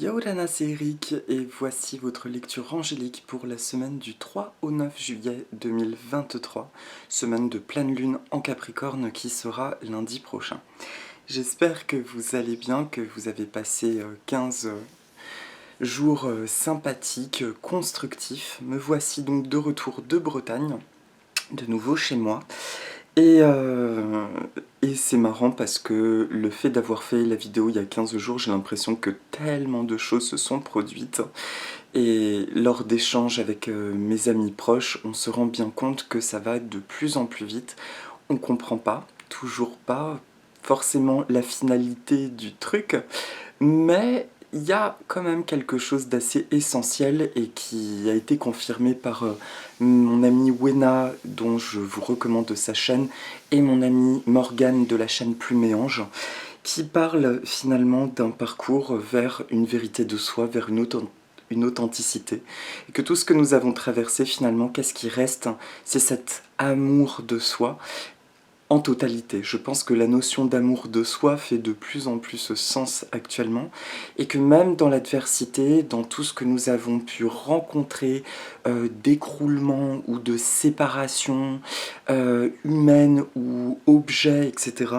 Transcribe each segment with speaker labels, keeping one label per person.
Speaker 1: Yo Lana, c'est Eric et voici votre lecture angélique pour la semaine du 3 au 9 juillet 2023, semaine de pleine lune en Capricorne qui sera lundi prochain. J'espère que vous allez bien, que vous avez passé 15 jours sympathiques, constructifs. Me voici donc de retour de Bretagne, de nouveau chez moi. Et c'est marrant parce que le fait d'avoir fait la vidéo il y a 15 jours, j'ai l'impression que tellement de choses se sont produites. Et lors d'échanges avec mes amis proches, on se rend bien compte que ça va de plus en plus vite. On comprend pas, toujours pas forcément la finalité du truc, mais il y a quand même quelque chose d'assez essentiel et qui a été confirmé par mon ami Wena, dont je vous recommande sa chaîne, et mon ami Morgane de la chaîne Plume et Ange, qui parle finalement d'un parcours vers une vérité de soi, vers une authenticité. Et que tout ce que nous avons traversé finalement, qu'est-ce qui reste? C'est cet amour de soi en totalité. Je pense que la notion d'amour de soi fait de plus en plus sens actuellement et que même dans l'adversité, dans tout ce que nous avons pu rencontrer d'écroulement ou de séparation humaine ou objet, etc.,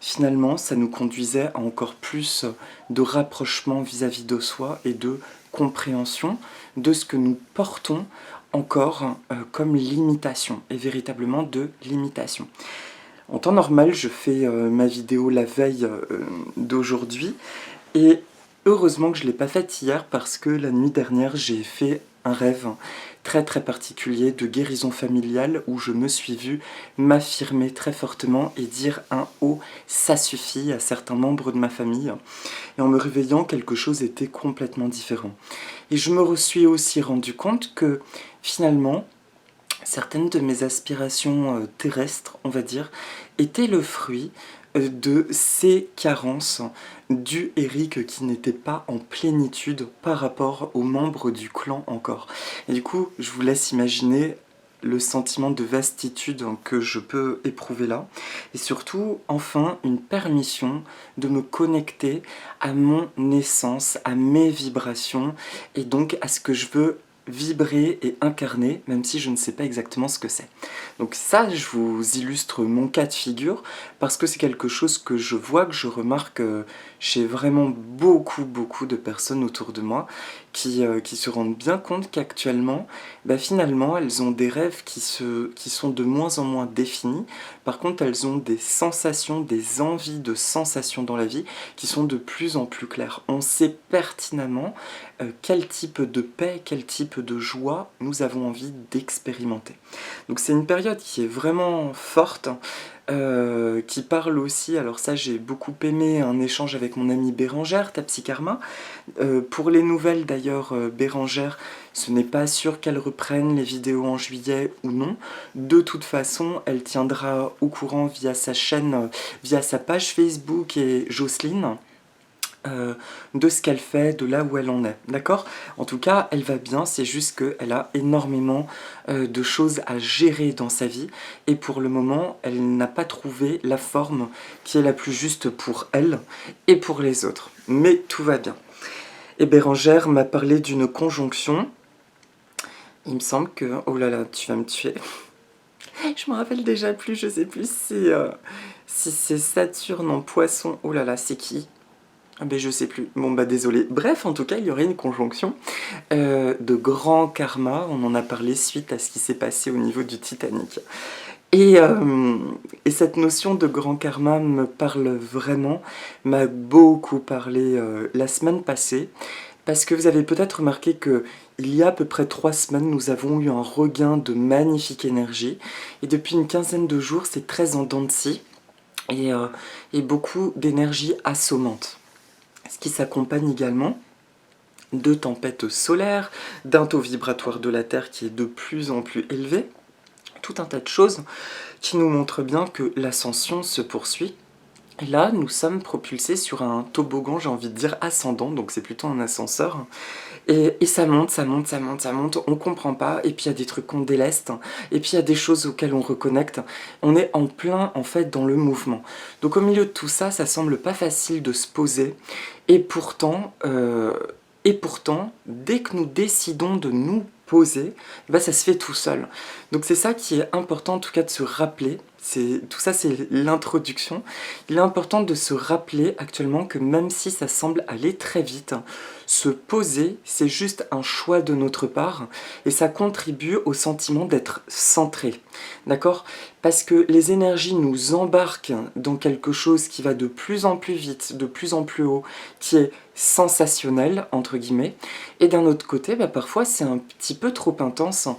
Speaker 1: finalement, ça nous conduisait à encore plus de rapprochement vis-à-vis de soi et de compréhension de ce que nous portons encore comme limitation, et véritablement de limitation. En temps normal, je fais ma vidéo la veille d'aujourd'hui et heureusement que je ne l'ai pas faite hier parce que la nuit dernière, j'ai fait un rêve très très particulier de guérison familiale où je me suis vue m'affirmer très fortement et dire un haut ça suffit à certains membres de ma famille. Et en me réveillant, quelque chose était complètement différent. Et je me suis aussi rendu compte que finalement, certaines de mes aspirations terrestres, on va dire, étaient le fruit de ces carences du Eric qui n'était pas en plénitude par rapport aux membres du clan encore. Et du coup, je vous laisse imaginer le sentiment de vastitude que je peux éprouver là, et surtout, enfin, une permission de me connecter à mon essence, à mes vibrations, et donc à ce que je veux vibrer et incarner, même si je ne sais pas exactement ce que c'est. Donc ça, je vous illustre mon cas de figure, parce que c'est quelque chose que je vois, que je remarque chez vraiment beaucoup de personnes autour de moi, qui se rendent bien compte qu'actuellement, finalement, elles ont des rêves qui sont de moins en moins définis. Par contre, elles ont des sensations, des envies de sensations dans la vie qui sont de plus en plus claires. On sait pertinemment quel type de paix, quel type de joie nous avons envie d'expérimenter. Donc c'est une période qui est vraiment forte, qui parle aussi, alors ça j'ai beaucoup aimé un échange avec mon amie Bérangère, Tapsikarma. Pour les nouvelles d'ailleurs, Bérangère, ce n'est pas sûr qu'elle reprenne les vidéos en juillet ou non. De toute façon, elle tiendra au courant via sa chaîne, via sa page Facebook et Jocelyne. De ce qu'elle fait, de là où elle en est, d'accord? En tout cas, elle va bien, c'est juste qu'elle a énormément de choses à gérer dans sa vie, et pour le moment, elle n'a pas trouvé la forme qui est la plus juste pour elle et pour les autres. Mais tout va bien. Et Bérangère m'a parlé d'une conjonction. Il me semble que... Oh là là, tu vas me tuer. Je me rappelle déjà plus, je sais plus si c'est Saturne en Poisson. Oh là là, c'est qui? Ah ben je sais plus, bon bah désolé. Bref, en tout cas, il y aurait une conjonction de grand karma, on en a parlé suite à ce qui s'est passé au niveau du Titanic. Et cette notion de grand karma me parle vraiment, m'a beaucoup parlé la semaine passée, parce que vous avez peut-être remarqué que il y a à peu près 3 semaines, nous avons eu un regain de magnifique énergie, et depuis une quinzaine de jours, c'est très en dents de scie, et beaucoup d'énergie assommante. Ce qui s'accompagne également de tempêtes solaires, d'un taux vibratoire de la Terre qui est de plus en plus élevé, tout un tas de choses qui nous montrent bien que l'ascension se poursuit. Et là, nous sommes propulsés sur un toboggan, j'ai envie de dire ascendant, donc c'est plutôt un ascenseur. Et ça monte, ça monte, ça monte, ça monte, on comprend pas, et puis il y a des trucs qu'on déleste, et puis il y a des choses auxquelles on reconnecte. On est en plein, en fait, dans le mouvement. Donc au milieu de tout ça, ça semble pas facile de se poser, et pourtant, Et pourtant, dès que nous décidons de nous poser, ça se fait tout seul. Donc c'est ça qui est important en tout cas de se rappeler. Tout ça c'est l'introduction. Il est important de se rappeler actuellement que même si ça semble aller très vite, se poser c'est juste un choix de notre part et ça contribue au sentiment d'être centré. D'accord ? Parce que les énergies nous embarquent dans quelque chose qui va de plus en plus vite, de plus en plus haut, qui est sensationnel, entre guillemets, et d'un autre côté, parfois c'est un petit peu trop intense.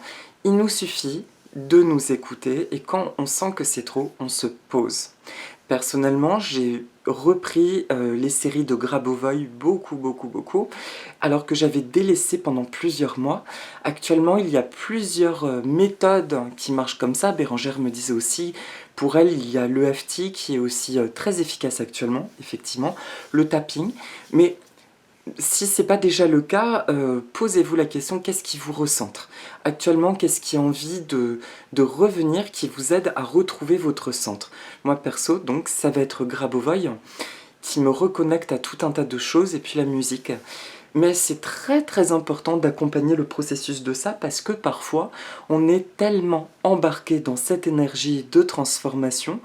Speaker 1: Il nous suffit de nous écouter, et quand on sent que c'est trop, on se pose. Personnellement, j'ai repris les séries de Grabovoi beaucoup, alors que j'avais délaissé pendant plusieurs mois. Actuellement, il y a plusieurs méthodes qui marchent comme ça. Bérangère me disait aussi, pour elle, il y a l'EFT qui est aussi très efficace actuellement, effectivement, le tapping. Mais si ce n'est pas déjà le cas, posez-vous la question, qu'est-ce qui vous recentre ? Actuellement, qu'est-ce qui a envie de revenir, qui vous aide à retrouver votre centre ? Moi, perso, donc, ça va être Grabovoi, qui me reconnecte à tout un tas de choses, et puis la musique. Mais c'est très important d'accompagner le processus de ça, parce que parfois, on est tellement embarqué dans cette énergie de transformation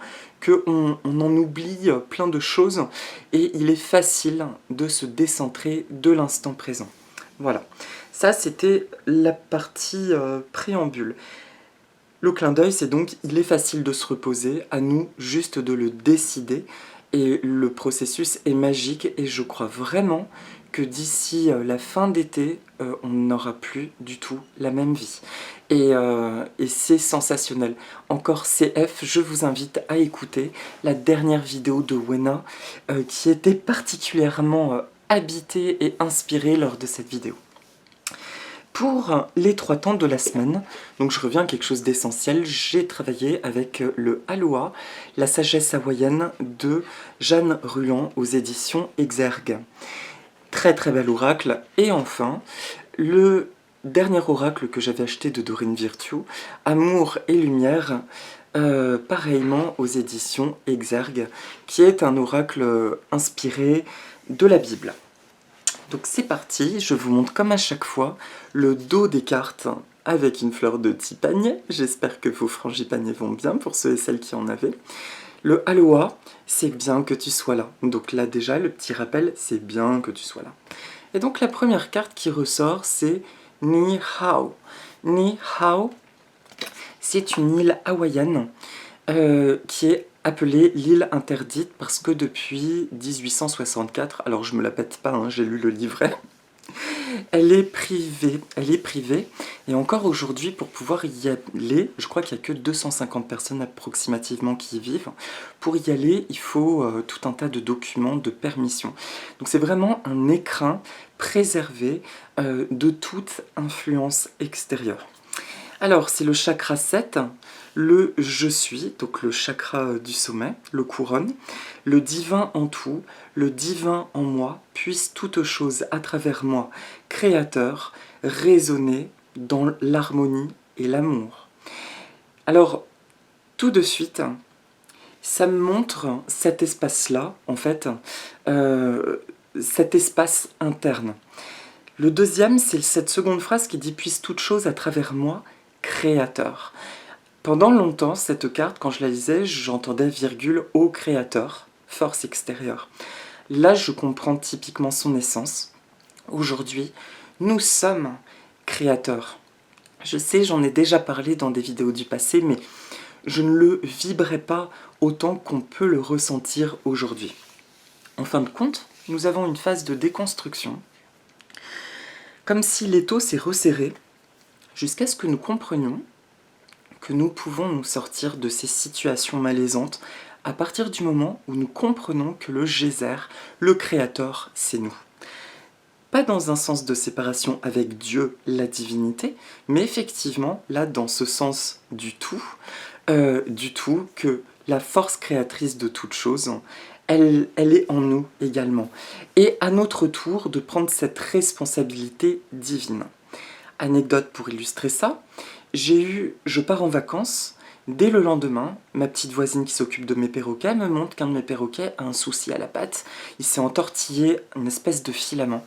Speaker 1: qu'on en oublie plein de choses, et il est facile de se décentrer de l'instant présent. Voilà, ça c'était la partie préambule. Le clin d'œil, c'est donc, il est facile de se reposer, à nous juste de le décider, et le processus est magique, et je crois vraiment que d'ici la fin d'été, on n'aura plus du tout la même vie. Et c'est sensationnel. Encore CF, je vous invite à écouter la dernière vidéo de Wena, qui était particulièrement habitée et inspirée lors de cette vidéo. Pour les 3 temps de la semaine, donc je reviens à quelque chose d'essentiel, j'ai travaillé avec le Aloha, la sagesse hawaïenne de Jeanne Ruan aux éditions Exergue. Très bel oracle. Et enfin, le dernier oracle que j'avais acheté de Dorine Virtue, Amour et Lumière, pareillement aux éditions Exergue, qui est un oracle inspiré de la Bible. Donc c'est parti, je vous montre comme à chaque fois le dos des cartes avec une fleur de tipanier. J'espère que vos frangipaniers vont bien pour ceux et celles qui en avaient. Le Aloha, c'est bien que tu sois là. Donc là déjà, le petit rappel, c'est bien que tu sois là. Et donc la première carte qui ressort, c'est Ni Hao. Ni Hao, c'est une île hawaïenne qui est appelée l'île interdite parce que depuis 1864, alors je me la pète pas, hein, j'ai lu le livret, elle est privée, et encore aujourd'hui, pour pouvoir y aller, je crois qu'il n'y a que 250 personnes approximativement qui y vivent. Pour y aller, il faut tout un tas de documents, de permissions. Donc c'est vraiment un écrin préservé de toute influence extérieure. Alors, c'est le chakra 7, le je suis, donc le chakra du sommet, le couronne, le divin en tout, le divin en moi, puisse toute chose à travers moi, créateur, résonner dans l'harmonie et l'amour. Alors, tout de suite, ça me montre cet espace-là, en fait, cet espace interne. Le deuxième, c'est cette seconde phrase qui dit « puisse toute chose à travers moi, créateur ». Pendant longtemps, cette carte, quand je la lisais, j'entendais virgule « au créateur », force extérieure. Là, je comprends typiquement son essence. Aujourd'hui, nous sommes créateurs. Je sais, j'en ai déjà parlé dans des vidéos du passé, mais je ne le vibrais pas autant qu'on peut le ressentir aujourd'hui. En fin de compte, nous avons une phase de déconstruction, comme si l'étau s'est resserré, jusqu'à ce que nous comprenions que nous pouvons nous sortir de ces situations malaisantes à partir du moment où nous comprenons que le geyser, le créateur, c'est nous. Pas dans un sens de séparation avec Dieu, la divinité, mais effectivement, là, dans ce sens du tout, que la force créatrice de toute chose, elle est en nous également. Et à notre tour, de prendre cette responsabilité divine. Anecdote pour illustrer ça, je pars en vacances, dès le lendemain, ma petite voisine qui s'occupe de mes perroquets me montre qu'un de mes perroquets a un souci à la patte, il s'est entortillé une espèce de filament.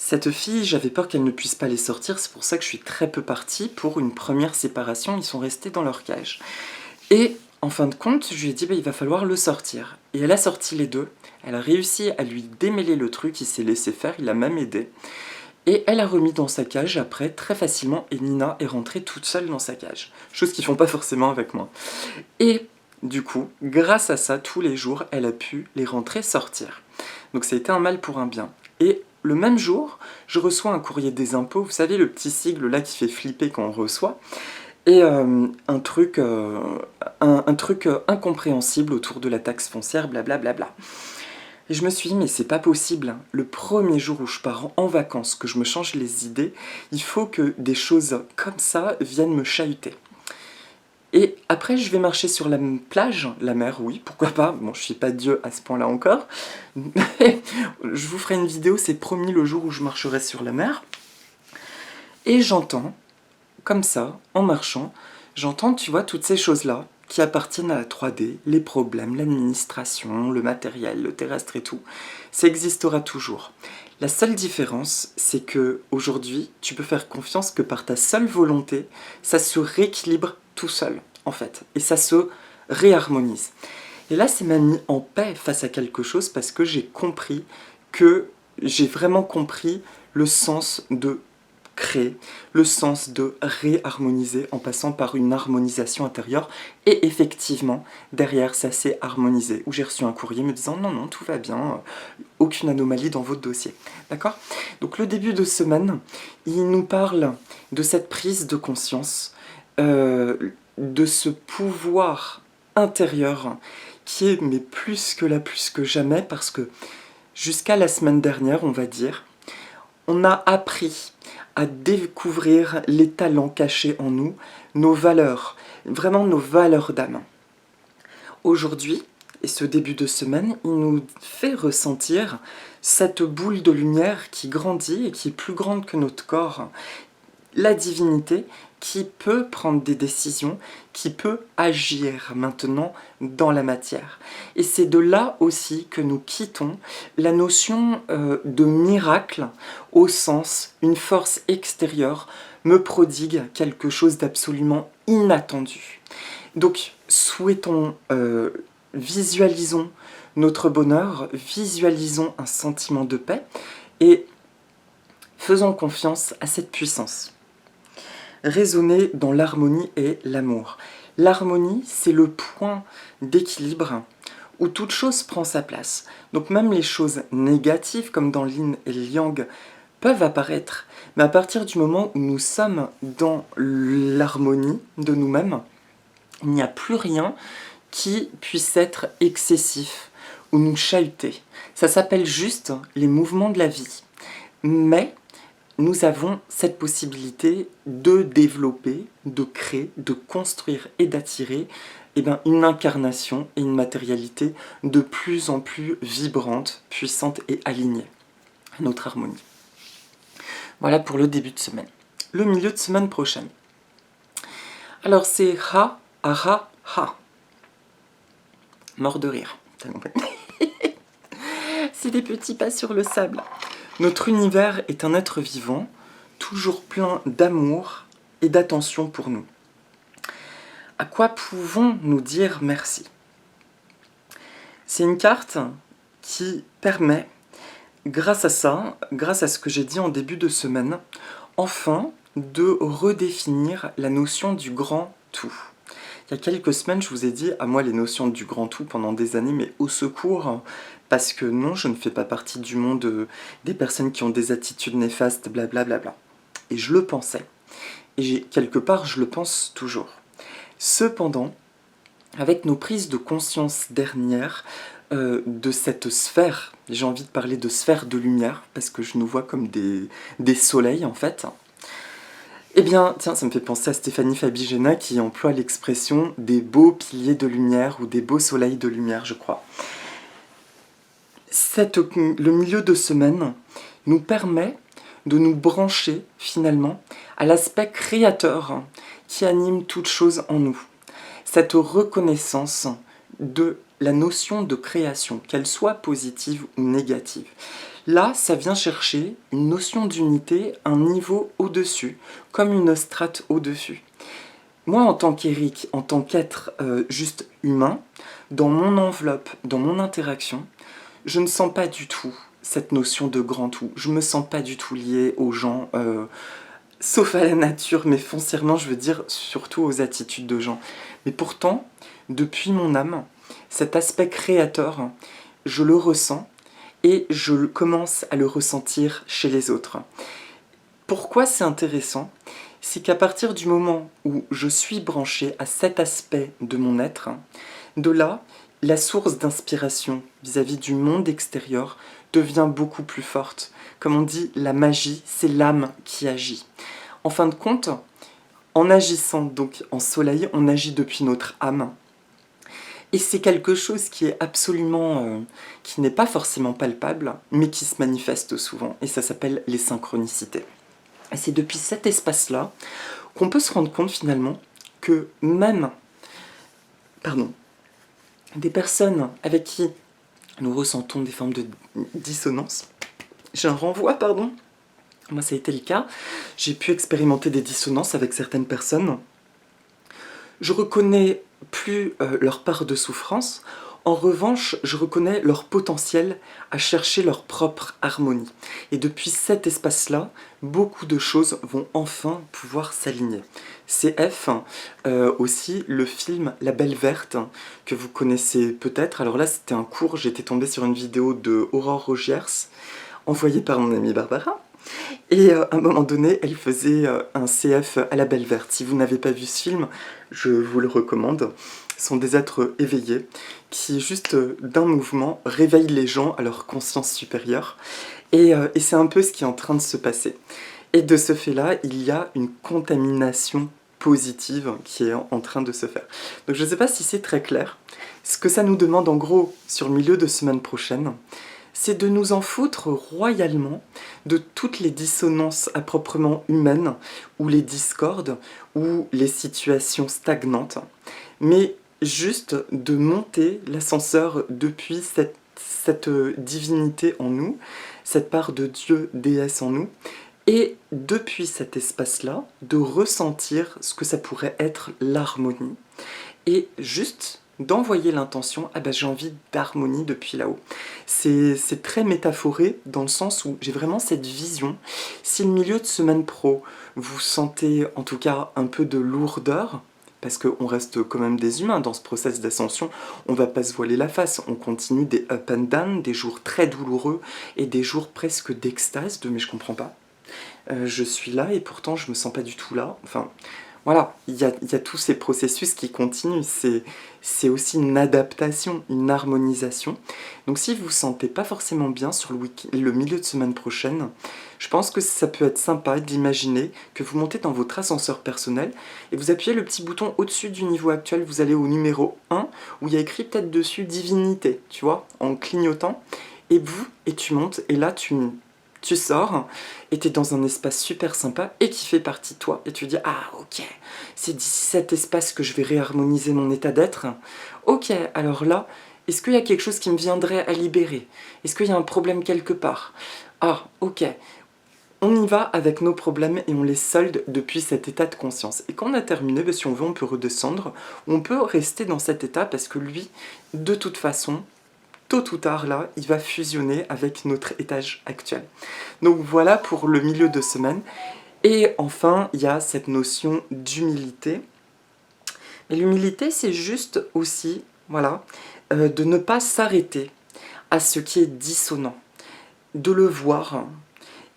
Speaker 1: Cette fille, j'avais peur qu'elle ne puisse pas les sortir, c'est pour ça que je suis très peu partie pour une première séparation, ils sont restés dans leur cage. Et en fin de compte, je lui ai dit bah, il va falloir le sortir. Et elle a sorti les deux, elle a réussi à lui démêler le truc, il s'est laissé faire, il a même aidé. Et elle a remis dans sa cage après, très facilement, et Nina est rentrée toute seule dans sa cage. Chose qu'ils font pas forcément avec moi. Et du coup, grâce à ça, tous les jours, elle a pu les rentrer sortir. Donc ça a été un mal pour un bien. Et le même jour, je reçois un courrier des impôts, vous savez, le petit sigle là qui fait flipper quand on reçoit, et un truc incompréhensible autour de la taxe foncière, blablabla. Et je me suis dit, mais c'est pas possible, le premier jour où je pars en vacances, que je me change les idées, il faut que des choses comme ça viennent me chahuter. Et après, je vais marcher sur la plage, la mer, oui, pourquoi pas, bon, je suis pas Dieu à ce point-là encore, mais je vous ferai une vidéo, c'est promis le jour où je marcherai sur la mer, et j'entends, comme ça, en marchant, j'entends, tu vois, toutes ces choses-là, qui appartiennent à la 3D, les problèmes, l'administration, le matériel, le terrestre et tout, ça existera toujours. La seule différence, c'est que aujourd'hui, tu peux faire confiance que par ta seule volonté, ça se rééquilibre tout seul, en fait, et ça se réharmonise. Et là, ça m'a mis en paix face à quelque chose parce que j'ai vraiment compris le sens de créer, le sens de réharmoniser en passant par une harmonisation intérieure. Et effectivement, derrière, ça s'est harmonisé. Où j'ai reçu un courrier me disant non, non, tout va bien, aucune anomalie dans votre dossier. D'accord? Donc le début de semaine, il nous parle de cette prise de conscience, de ce pouvoir intérieur qui est mais plus que jamais, parce que jusqu'à la semaine dernière, on va dire, on a appris à découvrir les talents cachés en nous, nos valeurs, vraiment nos valeurs d'âme. Aujourd'hui, et ce début de semaine, il nous fait ressentir cette boule de lumière qui grandit et qui est plus grande que notre corps, la divinité qui peut prendre des décisions, qui peut agir maintenant dans la matière. Et c'est de là aussi que nous quittons la notion de miracle au sens une force extérieure me prodigue quelque chose d'absolument inattendu. Donc souhaitons, visualisons notre bonheur, visualisons un sentiment de paix et faisons confiance à cette puissance. Raisonner dans l'harmonie et l'amour. L'harmonie, c'est le point d'équilibre où toute chose prend sa place. Donc même les choses négatives, comme dans l'yin et le yang, peuvent apparaître, mais à partir du moment où nous sommes dans l'harmonie de nous-mêmes, il n'y a plus rien qui puisse être excessif ou nous chahuter. Ça s'appelle juste les mouvements de la vie. Mais nous avons cette possibilité de développer, de créer, de construire et d'attirer une incarnation et une matérialité de plus en plus vibrante, puissante et alignée à notre harmonie. Voilà pour le début de semaine. Le milieu de semaine prochaine. Alors c'est ha, ha, ha. Mort de rire. C'est des petits pas sur le sable. Notre univers est un être vivant, toujours plein d'amour et d'attention pour nous. À quoi pouvons-nous dire merci? C'est une carte qui permet, grâce à ça, grâce à ce que j'ai dit en début de semaine, enfin de redéfinir la notion du grand tout. Il y a quelques semaines, je vous ai dit, à moi les notions du grand tout pendant des années, mais au secours, parce que non, je ne fais pas partie du monde des personnes qui ont des attitudes néfastes, blablabla. Et je le pensais. Et quelque part, je le pense toujours. Cependant, avec nos prises de conscience dernières de cette sphère, j'ai envie de parler de sphère de lumière, parce que je nous vois comme des soleils en fait. Eh bien, tiens, ça me fait penser à Stéphanie Fabigena qui emploie l'expression des beaux piliers de lumière ou des beaux soleils de lumière, je crois. Le milieu de semaine nous permet de nous brancher finalement à l'aspect créateur qui anime toute chose en nous. Cette reconnaissance de la notion de création, qu'elle soit positive ou négative. Là, ça vient chercher une notion d'unité, un niveau au-dessus, comme une strate au-dessus. Moi, en tant qu'Eric, en tant qu'être juste humain, dans mon enveloppe, dans mon interaction, je ne sens pas du tout cette notion de grand tout. Je me sens pas du tout lié aux gens, sauf à la nature, mais foncièrement, je veux dire, surtout aux attitudes de gens. Mais pourtant, depuis mon âme, cet aspect créateur, je le ressens et je commence à le ressentir chez les autres. Pourquoi c'est intéressant? C'est qu'à partir du moment où je suis branché à cet aspect de mon être, de là, la source d'inspiration vis-à-vis du monde extérieur devient beaucoup plus forte. Comme on dit, la magie, c'est l'âme qui agit. En fin de compte, en agissant donc en soleil, on agit depuis notre âme. Et c'est quelque chose qui est absolument, qui n'est pas forcément palpable, mais qui se manifeste souvent. Et ça s'appelle les synchronicités. Et c'est depuis cet espace-là qu'on peut se rendre compte finalement que même, des personnes avec qui nous ressentons des formes de dissonance, j'ai un renvoi, moi ça a été le cas, j'ai pu expérimenter des dissonances avec certaines personnes. Je reconnais plus leur part de souffrance, en revanche, je reconnais leur potentiel à chercher leur propre harmonie. Et depuis cet espace-là, beaucoup de choses vont enfin pouvoir s'aligner. CF, aussi le film La Belle Verte, que vous connaissez peut-être. Alors là, c'était un cours, j'étais tombée sur une vidéo de Aurore Rogiers, envoyée par mon amie Barbara. Et à un moment donné, elle faisait un CF à la Belle Verte. Si vous n'avez pas vu ce film, je vous le recommande. Ce sont des êtres éveillés qui, juste d'un mouvement, réveillent les gens à leur conscience supérieure. Et c'est un peu ce qui est en train de se passer. Et de ce fait-là, il y a une contamination positive qui est en train de se faire. Donc je ne sais pas si c'est très clair. Ce que ça nous demande en gros sur le milieu de semaine prochaine, c'est de nous en foutre royalement de toutes les dissonances à proprement humaines, ou les discordes, ou les situations stagnantes, mais juste de monter l'ascenseur depuis cette divinité en nous, cette part de Dieu, déesse en nous, et depuis cet espace-là, de ressentir ce que ça pourrait être l'harmonie, et juste d'envoyer l'intention, ah ben j'ai envie d'harmonie depuis là-haut. C'est très métaphoré dans le sens où j'ai vraiment cette vision. Si le milieu de semaine pro, vous sentez en tout cas un peu de lourdeur, parce qu'on reste quand même des humains dans ce process d'ascension, on va pas se voiler la face, on continue des up and down, des jours très douloureux et des jours presque d'extase, de mais je comprends pas. Je suis là et pourtant je me sens pas du tout là, enfin... Voilà, il y a tous ces processus qui continuent, c'est aussi une adaptation, une harmonisation. Donc si vous ne vous sentez pas forcément bien sur le milieu de semaine prochaine, je pense que ça peut être sympa d'imaginer que vous montez dans votre ascenseur personnel et vous appuyez le petit bouton au-dessus du niveau actuel, vous allez au numéro 1 où il y a écrit peut-être dessus divinité, tu vois, en clignotant, et tu montes, et là tu sors et tu es dans un espace super sympa et qui fait partie de toi. Et tu dis, ah ok, c'est d'ici cet espace que je vais réharmoniser mon état d'être. Ok, alors là, est-ce qu'il y a quelque chose qui me viendrait à libérer? Est-ce qu'il y a un problème quelque part? Ah, ok. On y va avec nos problèmes et on les solde depuis cet état de conscience. Et quand on a terminé, si on veut, on peut redescendre. On peut rester dans cet état parce que lui, de toute façon, tôt ou tard, là, il va fusionner avec notre étage actuel. Donc voilà pour le milieu de semaine. Et enfin, il y a cette notion d'humilité. Et l'humilité, c'est juste aussi, voilà, de ne pas s'arrêter à ce qui est dissonant, de le voir,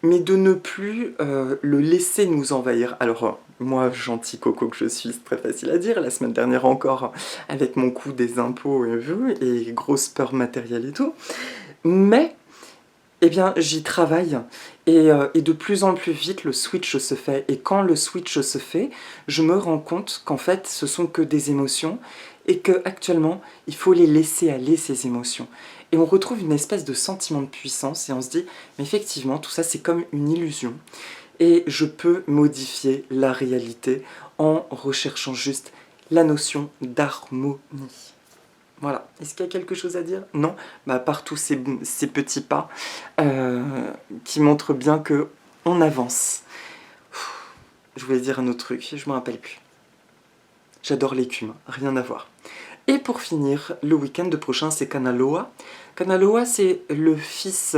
Speaker 1: mais de ne plus le laisser nous envahir. Alors, moi, gentil coco que je suis, c'est très facile à dire. La semaine dernière encore, avec mon coût des impôts et grosse peur matérielle et tout. Mais, eh bien, j'y travaille. Et de plus en plus vite, le switch se fait. Et quand le switch se fait, je me rends compte qu'en fait, ce sont que des émotions et qu'actuellement, il faut les laisser aller, ces émotions. Et on retrouve une espèce de sentiment de puissance et on se dit, mais effectivement, tout ça, c'est comme une illusion. Et je peux modifier la réalité en recherchant juste la notion d'harmonie. Voilà. Est-ce qu'il y a quelque chose à dire? Non? Bah, par tous ces petits pas qui montrent bien que on avance. Je voulais dire un autre truc, je me rappelle plus. J'adore l'écume, rien à voir. Et pour finir, le week-end prochain, c'est Kanaloa. Kanaloa, c'est le fils,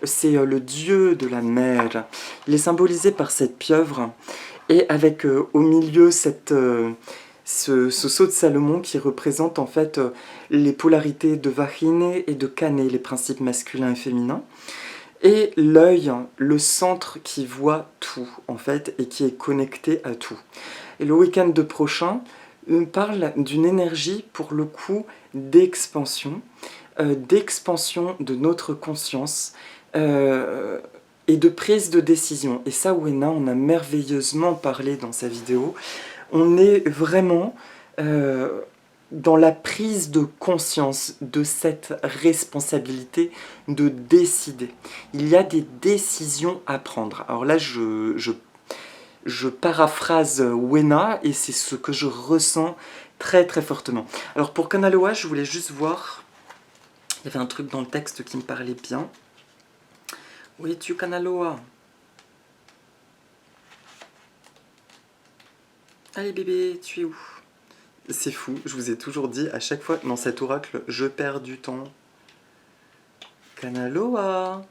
Speaker 1: c'est le dieu de la mer. Il est symbolisé par cette pieuvre, et avec au milieu ce sceau de Salomon qui représente en fait les polarités de Vahine et de Kane, les principes masculins et féminins. Et l'œil, le centre qui voit tout, en fait, et qui est connecté à tout. Et le week-end prochain, on parle d'une énergie, pour le coup, d'expansion de notre conscience, et de prise de décision. Et ça, Wena en a merveilleusement parlé dans sa vidéo. On est vraiment dans la prise de conscience de cette responsabilité de décider. Il y a des décisions à prendre. Alors là, je paraphrase Wena et c'est ce que je ressens très très fortement. Alors pour Kanaloa, je voulais juste voir, il y avait un truc dans le texte qui me parlait bien. Où es-tu, Kanaloa? Allez bébé, tu es où? C'est fou, je vous ai toujours dit, à chaque fois dans cet oracle, je perds du temps. Kanaloa,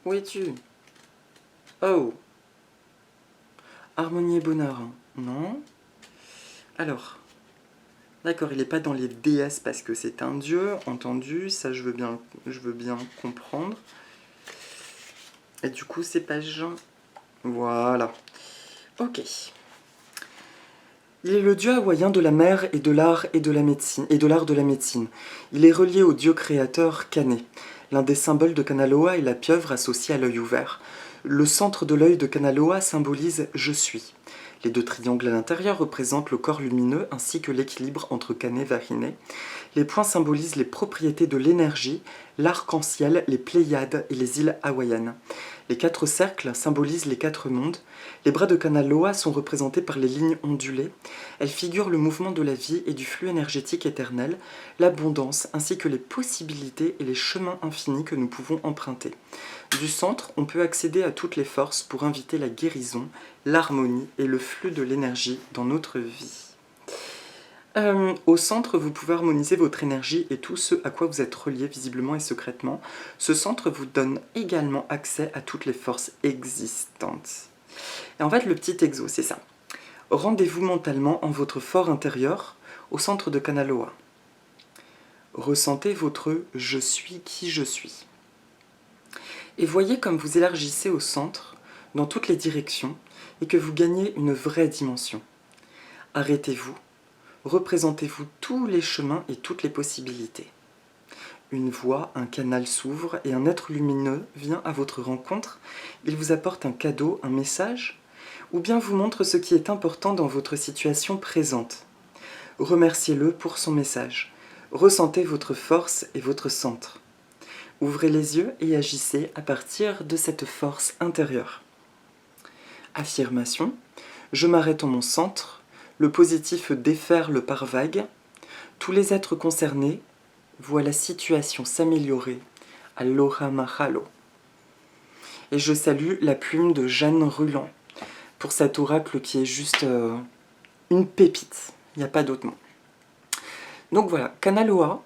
Speaker 1: où es-tu? Oh. Harmonie et bonheur, non? Alors, d'accord, il n'est pas dans les déesses parce que c'est un dieu, entendu, ça je veux bien comprendre. Et du coup, c'est page... Voilà. Ok. Il est le dieu hawaïen de la mer et de l'art et de la médecine, et de l'art de la médecine. Il est relié au dieu créateur Kane. L'un des symboles de Kanaloa est la pieuvre associée à l'œil ouvert. Le centre de l'œil de Kanaloa symbolise « je suis ». Les deux triangles à l'intérieur représentent le corps lumineux ainsi que l'équilibre entre Kane et Vahine. Les points symbolisent les propriétés de l'énergie, l'arc-en-ciel, les Pléiades et les îles hawaïennes. Les 4 cercles symbolisent les 4 mondes. Les bras de Kanaloa sont représentés par les lignes ondulées. Elles figurent le mouvement de la vie et du flux énergétique éternel, l'abondance ainsi que les possibilités et les chemins infinis que nous pouvons emprunter. Du centre, on peut accéder à toutes les forces pour inviter la guérison, l'harmonie et le flux de l'énergie dans notre vie. Au centre, vous pouvez harmoniser votre énergie et tout ce à quoi vous êtes relié visiblement et secrètement. Ce centre vous donne également accès à toutes les forces existantes. Et en fait, le petit exo, c'est ça. Rendez-vous mentalement en votre fort intérieur, au centre de Kanaloa. Ressentez votre « je suis qui je suis ». Et voyez comme vous élargissez au centre, dans toutes les directions, et que vous gagnez une vraie dimension. Arrêtez-vous. Représentez-vous tous les chemins et toutes les possibilités. Une voie, un canal s'ouvre et un être lumineux vient à votre rencontre. Il vous apporte un cadeau, un message, ou bien vous montre ce qui est important dans votre situation présente. Remerciez-le pour son message. Ressentez votre force et votre centre. Ouvrez les yeux et agissez à partir de cette force intérieure. Affirmation. Je m'arrête en mon centre. Le positif déferle par vagues. Tous les êtres concernés voient la situation s'améliorer. Aloha mahalo. Et je salue la plume de Jeanne Ruland pour cet oracle qui est juste une pépite. Il n'y a pas d'autre mot. Donc voilà, Kanaloa,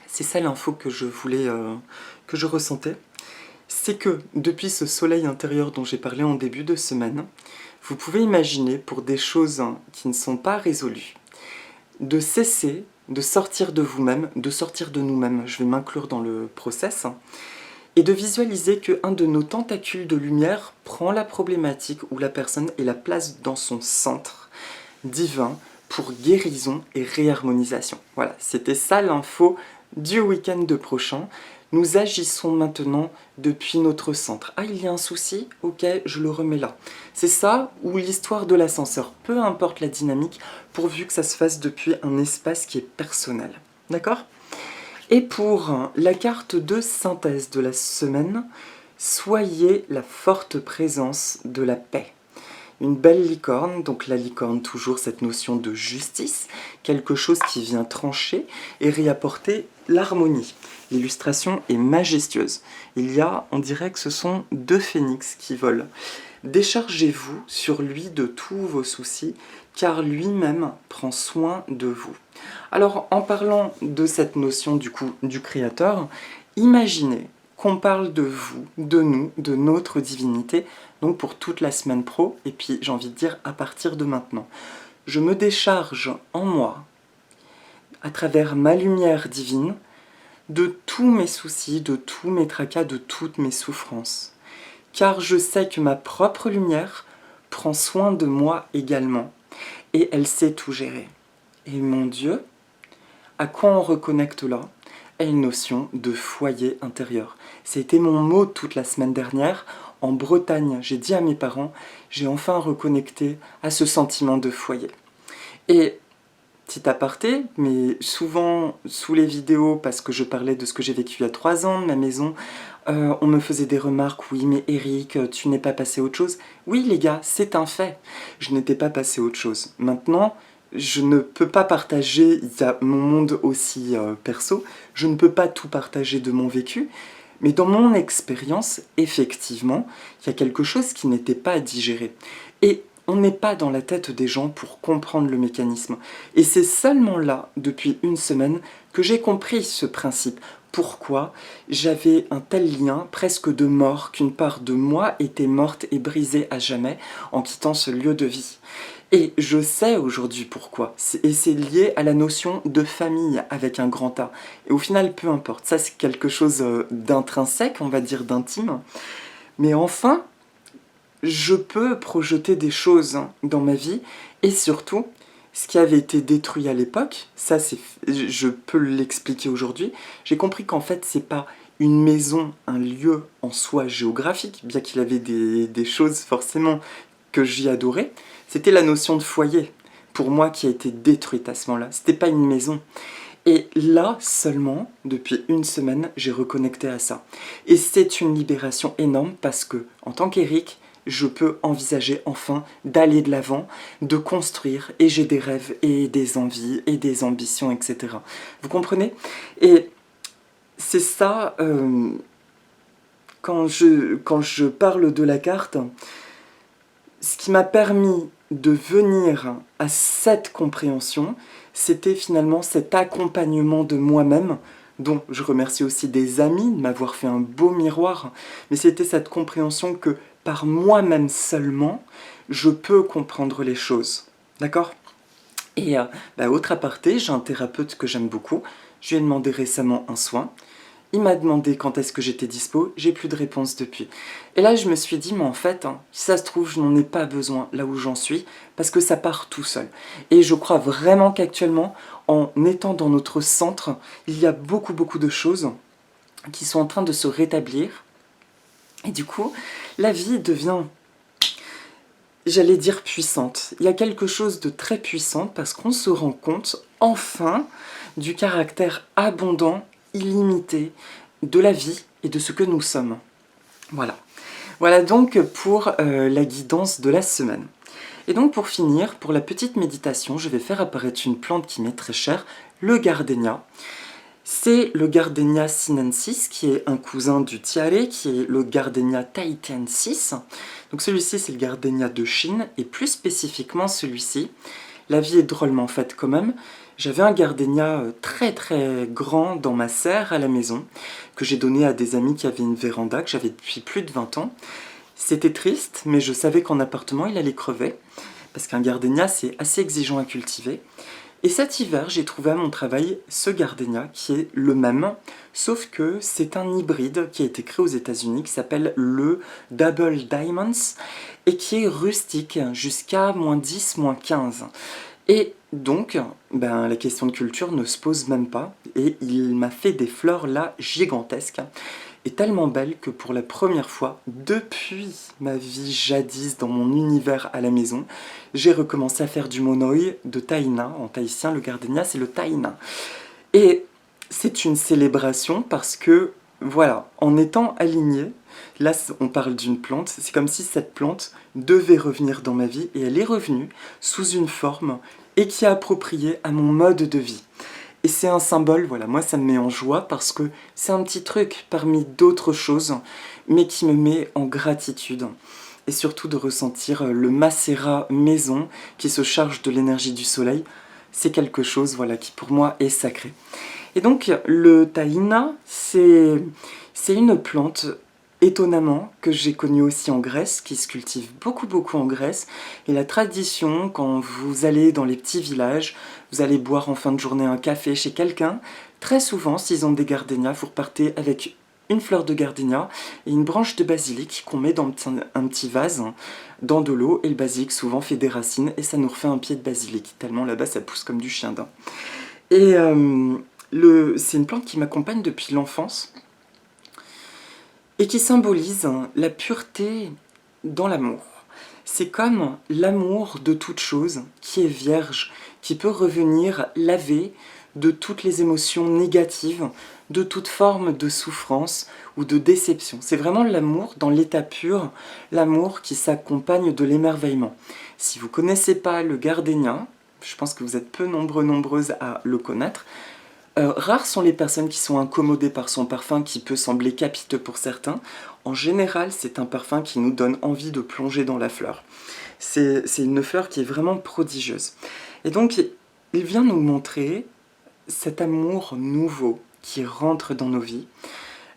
Speaker 1: c'est ça l'info que je voulais, que je ressentais. C'est que depuis ce soleil intérieur dont j'ai parlé en début de semaine, vous pouvez imaginer, pour des choses qui ne sont pas résolues, de cesser, de sortir de vous-même, de sortir de nous-mêmes, je vais m'inclure dans le process, et de visualiser qu'un de nos tentacules de lumière prend la problématique ou la personne et la place dans son centre divin pour guérison et réharmonisation. Voilà, c'était ça l'info du week-end prochain. Nous agissons maintenant depuis notre centre. Ah, il y a un souci? Ok, je le remets là. C'est ça ou l'histoire de l'ascenseur. Peu importe la dynamique, pourvu que ça se fasse depuis un espace qui est personnel. D'accord? Et pour la carte de synthèse de la semaine, soyez la forte présence de la paix. une belle licorne, donc la licorne toujours cette notion de justice, quelque chose qui vient trancher et réapporter l'harmonie. L'illustration est majestueuse. On dirait que ce sont deux phénix qui volent. Déchargez-vous sur lui de tous vos soucis, car lui-même prend soin de vous. Alors, en parlant de cette notion du Créateur, imaginez qu'on parle de vous, de nous, de notre divinité, donc pour toute la semaine pro, et puis j'ai envie de dire à partir de maintenant. Je me décharge en moi, à travers ma lumière divine, de tous mes soucis, de tous mes tracas, de toutes mes souffrances. Car je sais que ma propre lumière prend soin de moi également, et elle sait tout gérer. Et mon Dieu, à quoi on reconnecte là? À une notion de foyer intérieur. C'était mon mot toute la semaine dernière. En Bretagne, j'ai dit à mes parents, j'ai enfin reconnecté à ce sentiment de foyer. Et petit aparté, mais souvent sous les vidéos, parce que je parlais de ce que j'ai vécu il y a 3 ans, de ma maison, on me faisait des remarques, oui mais Eric, tu n'es pas passé à autre chose. Oui les gars, c'est un fait, je n'étais pas passé à autre chose. Maintenant, je ne peux pas partager, il y a mon monde aussi perso, je ne peux pas tout partager de mon vécu, mais dans mon expérience, effectivement, il y a quelque chose qui n'était pas à digérer. Et on n'est pas dans la tête des gens pour comprendre le mécanisme. Et c'est seulement là, depuis une semaine, que j'ai compris ce principe. Pourquoi j'avais un tel lien, presque de mort, qu'une part de moi était morte et brisée à jamais en quittant ce lieu de vie. Et je sais aujourd'hui pourquoi. Et c'est lié à la notion de famille avec un grand A. Et au final, peu importe. Ça, c'est quelque chose d'intrinsèque, on va dire d'intime. Mais enfin, je peux projeter des choses dans ma vie. Et surtout, ce qui avait été détruit à l'époque, ça, je peux l'expliquer aujourd'hui. J'ai compris qu'en fait, c'est pas une maison, un lieu en soi géographique, bien qu'il avait des choses forcément que j'y adorais, c'était la notion de foyer, pour moi, qui a été détruite à ce moment-là. C'était pas une maison. Et là, seulement, depuis une semaine, j'ai reconnecté à ça. Et c'est une libération énorme parce que, en tant qu'Eric, je peux envisager enfin d'aller de l'avant, de construire, et j'ai des rêves, et des envies, et des ambitions, etc. Vous comprenez? Et c'est ça, quand je parle de la carte, ce qui m'a permis de venir à cette compréhension, c'était finalement cet accompagnement de moi-même, dont je remercie aussi des amis de m'avoir fait un beau miroir, mais c'était cette compréhension que par moi-même seulement, je peux comprendre les choses. D'accord? Et autre aparté, j'ai un thérapeute que j'aime beaucoup, je lui ai demandé récemment un soin. Il m'a demandé quand est-ce que j'étais dispo, j'ai plus de réponse depuis. Et là, je me suis dit, mais en fait, si ça se trouve, je n'en ai pas besoin là où j'en suis, parce que ça part tout seul. Et je crois vraiment qu'actuellement, en étant dans notre centre, il y a beaucoup de choses qui sont en train de se rétablir. Et du coup, la vie devient, j'allais dire puissante. Il y a quelque chose de très puissant parce qu'on se rend compte, enfin, du caractère abondant, illimité de la vie et de ce que nous sommes. Voilà. Voilà donc pour la guidance de la semaine. Et donc pour finir, pour la petite méditation, je vais faire apparaître une plante qui m'est très chère, le gardénia. C'est le Gardenia sinensis, qui est un cousin du tiare, qui est le Gardenia tahitiensis. Donc celui-ci, c'est le Gardenia de Chine, et plus spécifiquement celui-ci. La vie est drôlement faite quand même. J'avais un gardénia très grand dans ma serre à la maison, que j'ai donné à des amis qui avaient une véranda, que j'avais depuis plus de 20 ans. C'était triste, mais je savais qu'en appartement, il allait crever, parce qu'un gardénia, c'est assez exigeant à cultiver. Et cet hiver, j'ai trouvé à mon travail ce gardénia qui est le même, sauf que c'est un hybride qui a été créé aux États-Unis qui s'appelle le Double Diamonds et qui est rustique jusqu'à -10, -15. Et donc, la question de culture ne se pose même pas, et il m'a fait des fleurs là gigantesques, et tellement belles que pour la première fois, depuis ma vie jadis dans mon univers à la maison, j'ai recommencé à faire du monoi de taïna. En tahitien, le gardénia, c'est le taïna. Et c'est une célébration parce que, voilà, en étant aligné, Là, on parle d'une plante, c'est comme si cette plante devait revenir dans ma vie, et elle est revenue sous une forme et qui est appropriée à mon mode de vie. Et c'est un symbole, voilà, moi ça me met en joie parce que c'est un petit truc parmi d'autres choses, mais qui me met en gratitude. Et surtout de ressentir le macérat maison qui se charge de l'énergie du soleil, c'est quelque chose, voilà, qui pour moi est sacré. Et donc le tahina, c'est une plante, étonnamment, que j'ai connue aussi en Grèce, qui se cultive beaucoup en Grèce. Et la tradition, quand vous allez dans les petits villages, vous allez boire en fin de journée un café chez quelqu'un, très souvent, s'ils ont des gardénias, vous repartez avec une fleur de gardénia et une branche de basilic qu'on met dans un petit vase, dans de l'eau, et le basilic souvent fait des racines, et ça nous refait un pied de basilic, tellement là-bas ça pousse comme du chien dent. Et c'est une plante qui m'accompagne depuis l'enfance, et qui symbolise la pureté dans l'amour. C'est comme l'amour de toute chose qui est vierge, qui peut revenir lavé de toutes les émotions négatives, de toute forme de souffrance ou de déception. C'est vraiment l'amour dans l'état pur, l'amour qui s'accompagne de l'émerveillement. Si vous ne connaissez pas le gardénien, je pense que vous êtes peu nombreuses à le connaître. Rares sont les personnes qui sont incommodées par son parfum qui peut sembler capiteux pour certains. En général, c'est un parfum qui nous donne envie de plonger dans la fleur. C'est une fleur qui est vraiment prodigieuse. Et donc, il vient nous montrer cet amour nouveau qui rentre dans nos vies.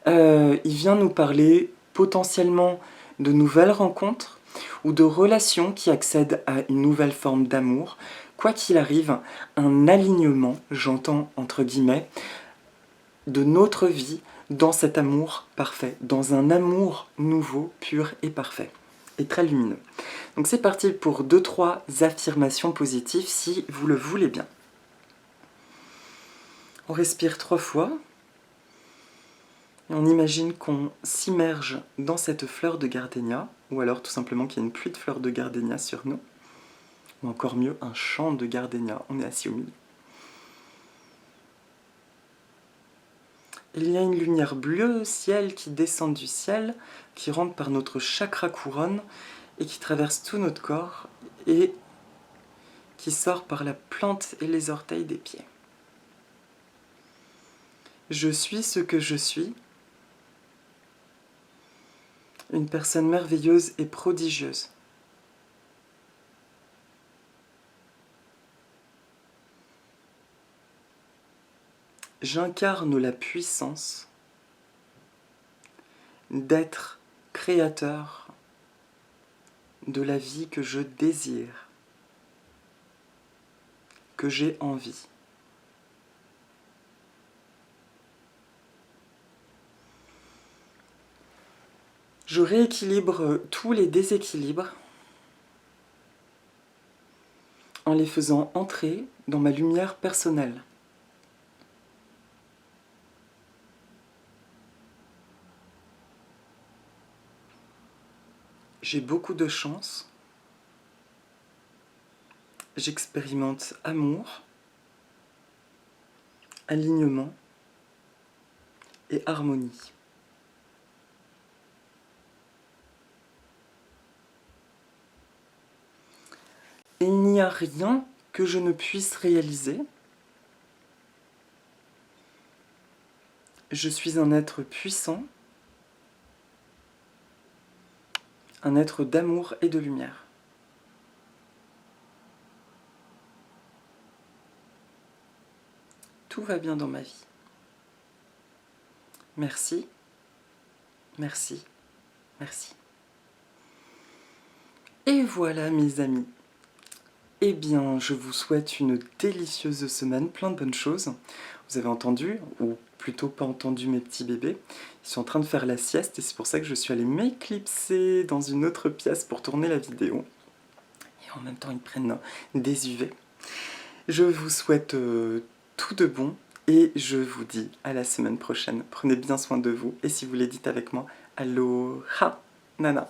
Speaker 1: Il vient nous parler potentiellement de nouvelles rencontres ou de relations qui accèdent à une nouvelle forme d'amour. Quoi qu'il arrive, un alignement, j'entends entre guillemets, de notre vie dans cet amour parfait, dans un amour nouveau, pur et parfait, et très lumineux. Donc c'est parti pour 2-3 affirmations positives si vous le voulez bien. On respire 3 fois, et on imagine qu'on s'immerge dans cette fleur de gardénia, ou alors tout simplement qu'il y a une pluie de fleurs de gardénia sur nous, ou encore mieux, un champ de gardénia, on est assis au milieu. Il y a une lumière bleue ciel qui descend du ciel, qui rentre par notre chakra couronne et qui traverse tout notre corps et qui sort par la plante et les orteils des pieds. Je suis ce que je suis, une personne merveilleuse et prodigieuse. J'incarne la puissance d'être créateur de la vie que je désire, que j'ai envie. Je rééquilibre tous les déséquilibres en les faisant entrer dans ma lumière personnelle. J'ai beaucoup de chance. J'expérimente amour, alignement et harmonie. Et il n'y a rien que je ne puisse réaliser. Je suis un être puissant, un être d'amour et de lumière. Tout va bien dans ma vie. Merci, merci, merci. Et voilà mes amis. Eh bien, je vous souhaite une délicieuse semaine, plein de bonnes choses. Vous avez entendu, ou plutôt pas entendu mes petits bébés, ils sont en train de faire la sieste et c'est pour ça que je suis allée m'éclipser dans une autre pièce pour tourner la vidéo. Et en même temps, ils prennent des UV. Je vous souhaite tout de bon et je vous dis à la semaine prochaine. Prenez bien soin de vous et si vous les dites avec moi, aloha nana.